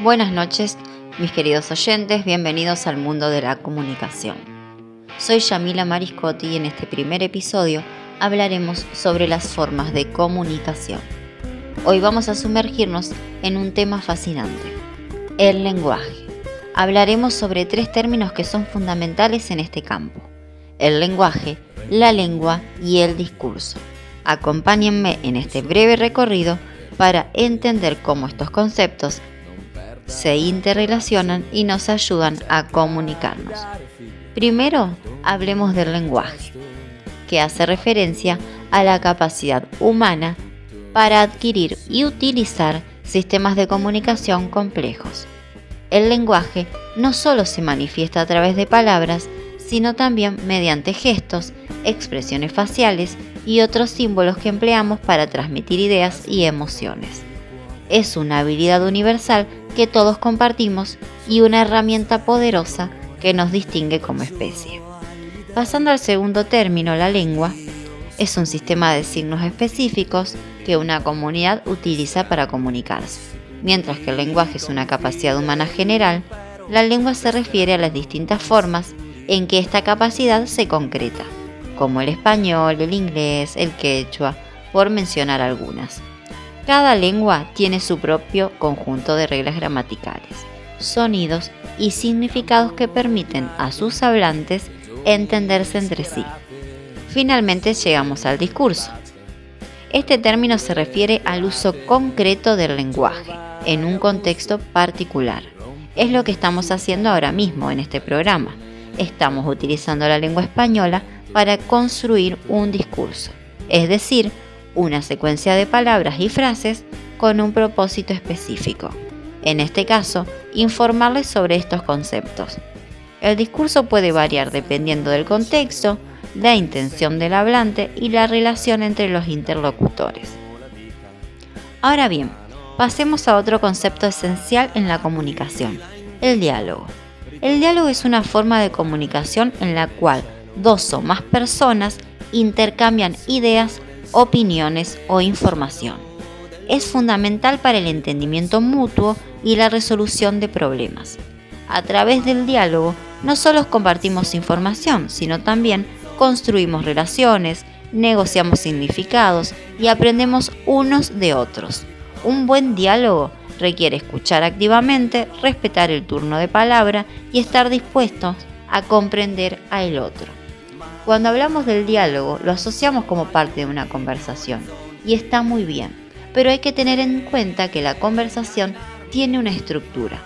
Buenas noches, mis queridos oyentes, bienvenidos al mundo de la comunicación. Soy Yamila Mariscotti y en este primer episodio hablaremos sobre las formas de comunicación. Hoy vamos a sumergirnos en un tema fascinante, el lenguaje. Hablaremos sobre 3 términos que son fundamentales en este campo: el lenguaje, la lengua y el discurso. Acompáñenme en este breve recorrido para entender cómo estos conceptos se interrelacionan y nos ayudan a comunicarnos. Primero, hablemos del lenguaje, que hace referencia a la capacidad humana para adquirir y utilizar sistemas de comunicación complejos. El lenguaje no solo se manifiesta a través de palabras, sino también mediante gestos, expresiones faciales y otros símbolos que empleamos para transmitir ideas y emociones. Es una habilidad universal que todos compartimos y una herramienta poderosa que nos distingue como especie. Pasando al segundo término, la lengua, es un sistema de signos específicos que una comunidad utiliza para comunicarse. Mientras que el lenguaje es una capacidad humana general, la lengua se refiere a las distintas formas en que esta capacidad se concreta, como el español, el inglés, el quechua, por mencionar algunas. Cada lengua tiene su propio conjunto de reglas gramaticales, sonidos y significados que permiten a sus hablantes entenderse entre sí. Finalmente llegamos al discurso. Este término se refiere al uso concreto del lenguaje en un contexto particular. Es lo que estamos haciendo ahora mismo en este programa. Estamos utilizando la lengua española para construir un discurso, es decir, una secuencia de palabras y frases con un propósito específico. En este caso, informarles sobre estos conceptos. El discurso puede variar dependiendo del contexto, la intención del hablante y la relación entre los interlocutores. Ahora bien, pasemos a otro concepto esencial en la comunicación, el diálogo. El diálogo es una forma de comunicación en la cual 2 o más personas intercambian ideas, opiniones o información. Es fundamental para el entendimiento mutuo y la resolución de problemas. A través del diálogo no solo compartimos información, sino también construimos relaciones, negociamos significados y aprendemos unos de otros. Un buen diálogo requiere escuchar activamente, respetar el turno de palabra y estar dispuestos a comprender al otro. Cuando hablamos del diálogo, lo asociamos como parte de una conversación, y está muy bien, pero hay que tener en cuenta que la conversación tiene una estructura,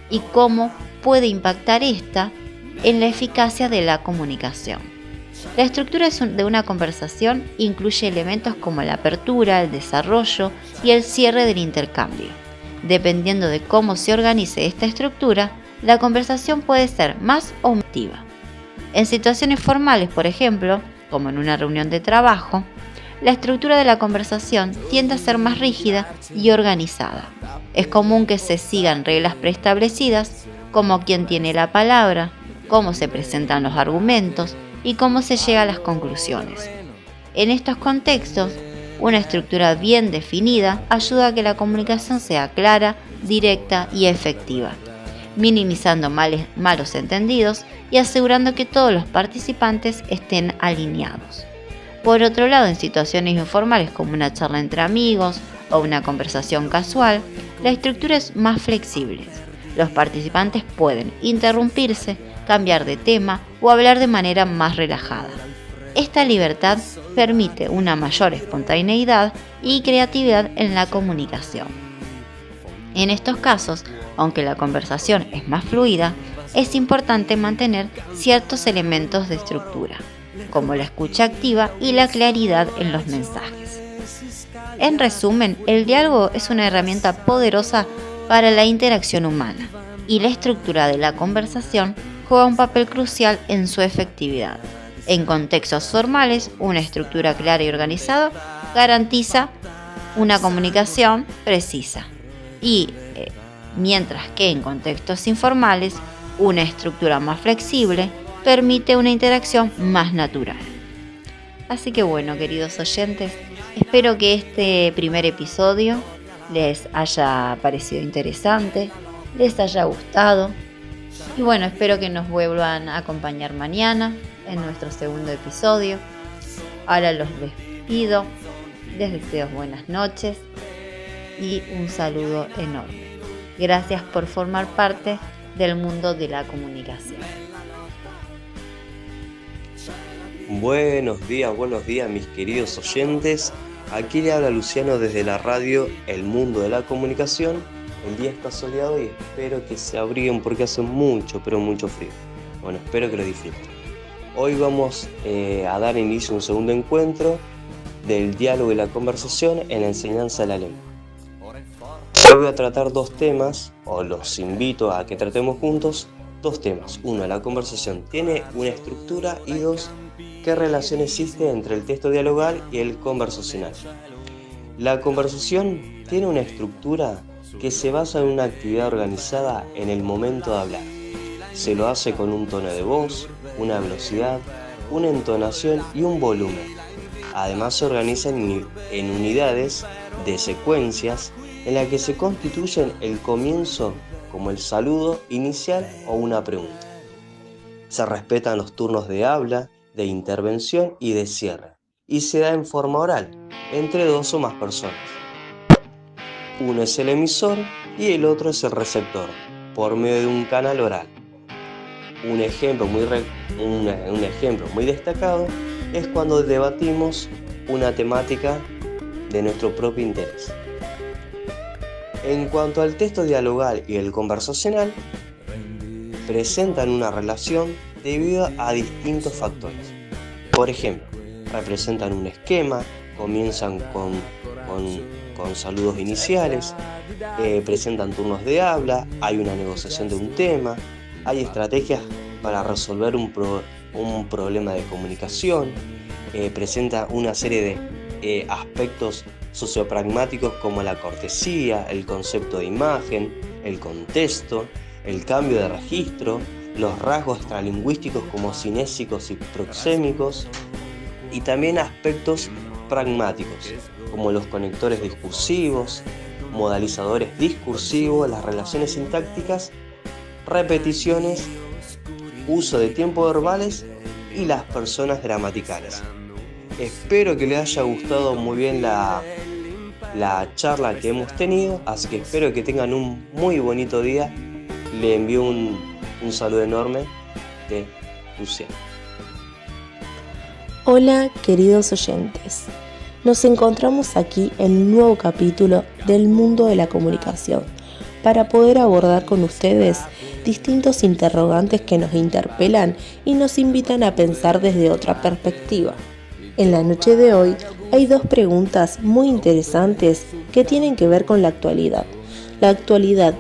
y cómo puede impactar esta en la eficacia de la comunicación. La estructura de una conversación incluye elementos como la apertura, el desarrollo y el cierre del intercambio. Dependiendo de cómo se organice esta estructura, la conversación puede ser más o menos activa. En situaciones formales, por ejemplo, como en una reunión de trabajo, la estructura de la conversación tiende a ser más rígida y organizada. Es común que se sigan reglas preestablecidas, como quién tiene la palabra, cómo se presentan los argumentos y cómo se llega a las conclusiones. En estos contextos, una estructura bien definida ayuda a que la comunicación sea clara, directa y efectiva, minimizando malos entendidos y asegurando que todos los participantes estén alineados. Por otro lado, en situaciones informales como una charla entre amigos o una conversación casual, la estructura es más flexible. Los participantes pueden interrumpirse, cambiar de tema o hablar de manera más relajada. Esta libertad permite una mayor espontaneidad y creatividad en la comunicación. En estos casos, aunque la conversación es más fluida, es importante mantener ciertos elementos de estructura, como la escucha activa y la claridad en los mensajes. En resumen, el diálogo es una herramienta poderosa para la interacción humana, y la estructura de la conversación juega un papel crucial en su efectividad. En contextos formales, una estructura clara y organizada garantiza una comunicación precisa. Mientras que en contextos informales, una estructura más flexible permite una interacción más natural. Así que bueno, queridos oyentes, espero que este primer episodio les haya parecido interesante, les haya gustado. Y bueno, espero que nos vuelvan a acompañar mañana en nuestro segundo episodio. Ahora los despido, les deseo buenas noches y un saludo enorme. Gracias por formar parte del mundo de la comunicación. Buenos días mis queridos oyentes. Aquí le habla Luciano desde la radio El Mundo de la Comunicación. El día está soleado y espero que se abriguen porque hace mucho, pero mucho frío. Bueno, espero que lo disfruten. Hoy vamos a dar inicio a un segundo encuentro del diálogo y la conversación en la enseñanza de la lengua. Hoy voy a tratar dos temas, o los invito a que tratemos juntos, dos temas. Uno, la conversación tiene una estructura y dos, ¿qué relación existe entre el texto dialogal y el conversacional? La conversación tiene una estructura que se basa en una actividad organizada en el momento de hablar. Se lo hace con un tono de voz, una velocidad, una entonación y un volumen. Además se organiza en unidades de secuencias en las que se constituyen el comienzo como el saludo inicial o una pregunta. Se respetan los turnos de habla, de intervención y de cierre, y se da en forma oral, entre dos o más personas. Uno es el emisor y el otro es el receptor, por medio de un canal oral. Un ejemplo muy destacado es cuando debatimos una temática de nuestro propio interés. En cuanto al texto dialogal y el conversacional, presentan una relación debido a distintos factores. Por ejemplo, representan un esquema, comienzan con saludos iniciales, presentan turnos de habla, hay una negociación de un tema, hay estrategias para resolver un problema de comunicación, presenta una serie de aspectos sociopragmáticos como la cortesía, el concepto de imagen, el contexto, el cambio de registro, los rasgos extralingüísticos como cinésicos y proxémicos, y también aspectos pragmáticos como los conectores discursivos, modalizadores discursivos, las relaciones sintácticas, repeticiones, uso de tiempos verbales y las personas gramaticales. Espero que les haya gustado muy bien la charla que hemos tenido, así que espero que tengan un muy bonito día. Le envío un saludo enorme de Luciano. Hola queridos oyentes, nos encontramos aquí en un nuevo capítulo del mundo de la comunicación para poder abordar con ustedes distintos interrogantes que nos interpelan y nos invitan a pensar desde otra perspectiva. En la noche de hoy hay dos preguntas muy interesantes que tienen que ver con la actualidad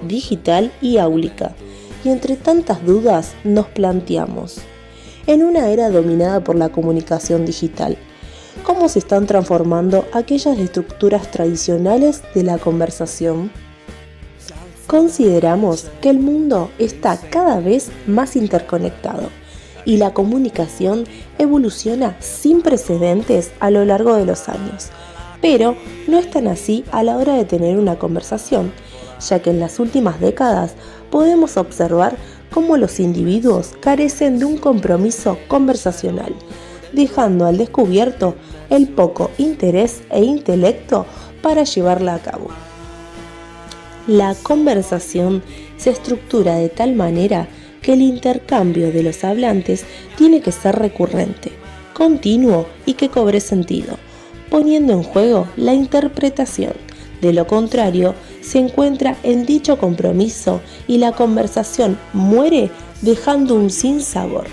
digital y áulica, y entre tantas dudas nos planteamos, en una era dominada por la comunicación digital, ¿cómo se están transformando aquellas estructuras tradicionales de la conversación? Consideramos que el mundo está cada vez más interconectado y la comunicación evoluciona sin precedentes a lo largo de los años, pero no es tan así a la hora de tener una conversación, ya que en las últimas décadas podemos observar cómo los individuos carecen de un compromiso conversacional, dejando al descubierto el poco interés e intelecto para llevarla a cabo. La conversación se estructura de tal manera que el intercambio de los hablantes tiene que ser recurrente, continuo y que cobre sentido, poniendo en juego la interpretación. De lo contrario, se encuentra en dicho compromiso y la conversación muere dejando un sinsabor.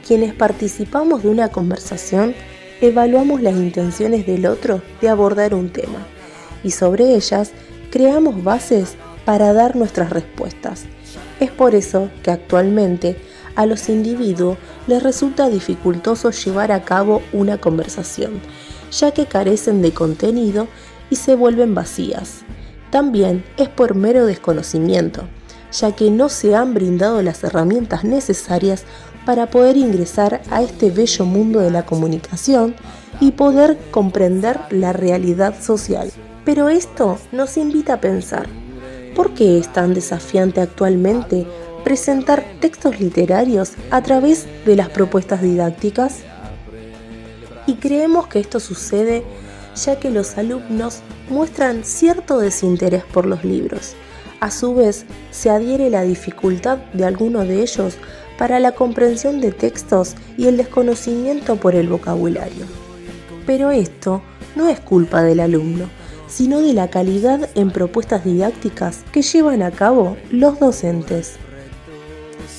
Quienes participamos de una conversación evaluamos las intenciones del otro de abordar un tema y sobre ellas creamos bases para dar nuestras respuestas. Es por eso que actualmente a los individuos les resulta dificultoso llevar a cabo una conversación, ya que carecen de contenido y se vuelven vacías. También es por mero desconocimiento, ya que no se han brindado las herramientas necesarias para poder ingresar a este bello mundo de la comunicación y poder comprender la realidad social. Pero esto nos invita a pensar, ¿Por qué es tan desafiante actualmente presentar textos literarios a través de las propuestas didácticas? Y creemos que esto sucede ya que los alumnos muestran cierto desinterés por los libros. A su vez, se adhiere la dificultad de algunos de ellos para la comprensión de textos y el desconocimiento por el vocabulario. Pero esto no es culpa del alumno, sino de la calidad en propuestas didácticas que llevan a cabo los docentes.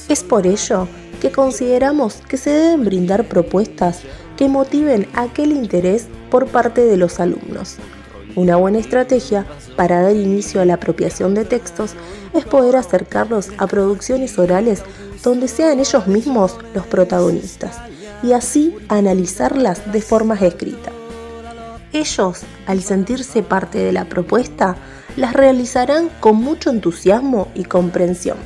Es por ello que consideramos que se deben brindar propuestas que motiven aquel interés por parte de los alumnos. Una buena estrategia para dar inicio a la apropiación de textos es poder acercarlos a producciones orales donde sean ellos mismos los protagonistas y así analizarlas de forma escrita. Ellos, al sentirse parte de la propuesta, las realizarán con mucho entusiasmo y comprensión.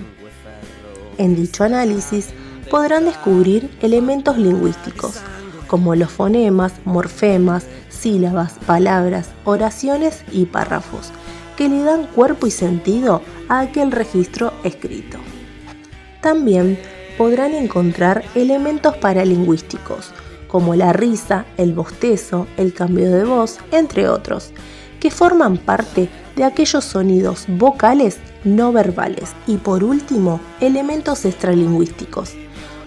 En dicho análisis podrán descubrir elementos lingüísticos, como los fonemas, morfemas, sílabas, palabras, oraciones y párrafos, que le dan cuerpo y sentido a aquel registro escrito. También podrán encontrar elementos paralingüísticos, como la risa, el bostezo, el cambio de voz, entre otros, que forman parte de aquellos sonidos vocales no verbales. Y por último, elementos extralingüísticos,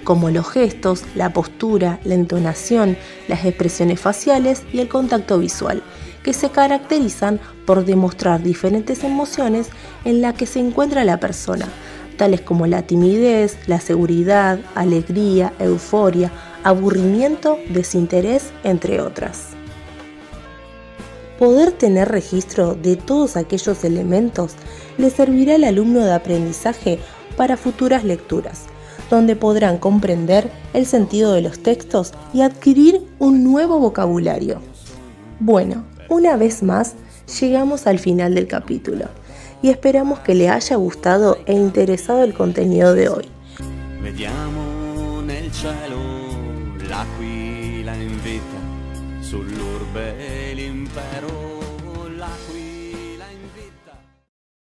como los gestos, la postura, la entonación, las expresiones faciales y el contacto visual, que se caracterizan por demostrar diferentes emociones en las que se encuentra la persona, tales como la timidez, la seguridad, alegría, euforia, aburrimiento, desinterés, entre otras. Poder tener registro de todos aquellos elementos le servirá al alumno de aprendizaje para futuras lecturas, donde podrán comprender el sentido de los textos y adquirir un nuevo vocabulario. Bueno, una vez más llegamos al final del capítulo y esperamos que le haya gustado e interesado el contenido de hoy. Vediamo nel cielo l'aquila in vetta, sull'orbe l'impero, l'aquila